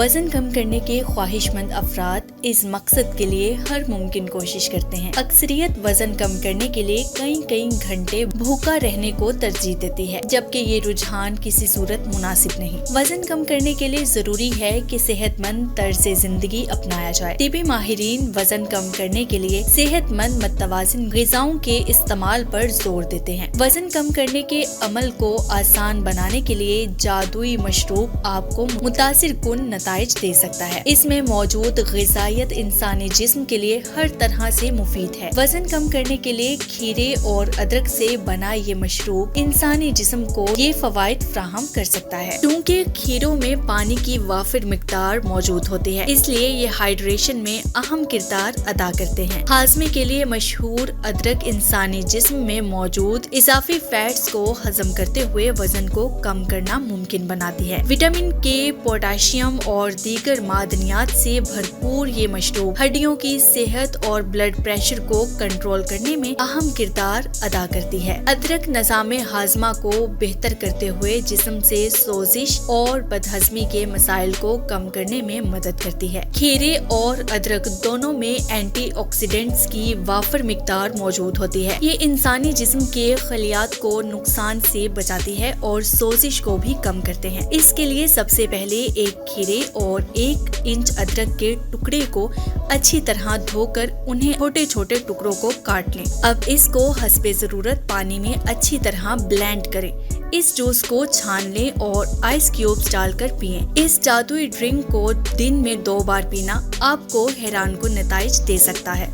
وزن کم کرنے کے خواہش مند افراد اس مقصد کے لیے ہر ممکن کوشش کرتے ہیں۔ اکثریت وزن کم کرنے کے لیے کئی گھنٹے بھوکا رہنے کو ترجیح دیتی ہے، جبکہ یہ رجحان کسی صورت مناسب نہیں۔ وزن کم کرنے کے لیے ضروری ہے کہ صحت مند طرز زندگی اپنایا جائے۔ طبی ماہرین وزن کم کرنے کے لیے صحت مند متوازن غذاؤں کے استعمال پر زور دیتے ہیں۔ وزن کم کرنے کے عمل کو آسان بنانے کے لیے جادوئی مشروب آپ کو متاثر کن نتائج دے سکتا ہے۔ اس میں موجود غذائیت انسانی جسم کے لیے ہر طرح سے مفید ہے۔ وزن کم کرنے کے لیے کھیرے اور ادرک سے بنا یہ مشروب انسانی جسم کو یہ فوائد فراہم کر سکتا ہے۔ کیونکہ کھیروں میں پانی کی وافر مقدار موجود ہوتی ہے، اس لیے یہ ہائیڈریشن میں اہم کردار ادا کرتے ہیں۔ ہاضمے کے لیے مشہور ادرک انسانی جسم میں موجود اضافی فیٹس کو ہضم کرتے ہوئے وزن کو کم کرنا ممکن بناتی ہے۔ وٹامن کے، پوٹاشیم اور دیگر معدنیات سے بھرپور یہ مشروب ہڈیوں کی صحت اور بلڈ پریشر کو کنٹرول کرنے میں اہم کردار ادا کرتی ہے۔ ادرک نظام ہاضمہ کو بہتر کرتے ہوئے جسم سے سوزش اور بدہضمی کے مسائل کو کم کرنے میں مدد کرتی ہے۔ کھیرے اور ادرک دونوں میں اینٹی آکسیڈنٹس کی وافر مقدار موجود ہوتی ہے۔ یہ انسانی جسم کے خلیات کو نقصان سے بچاتی ہے اور سوزش کو بھی کم کرتے ہیں۔ اس کے لیے سب سے پہلے ایک کھیرے اور 1 انچ ادرک کے ٹکڑے کو اچھی طرح دھو کر انہیں چھوٹے چھوٹے ٹکڑوں کو کاٹ لیں۔ اب اس کو حسب ضرورت پانی میں اچھی طرح بلینڈ کریں۔ اس جوس کو چھان لیں اور آئس کیوبز ڈال کر پئیں۔ اس جادوئی ڈرنک کو دن میں 2 بار پینا آپ کو حیران کن نتائج دے سکتا ہے۔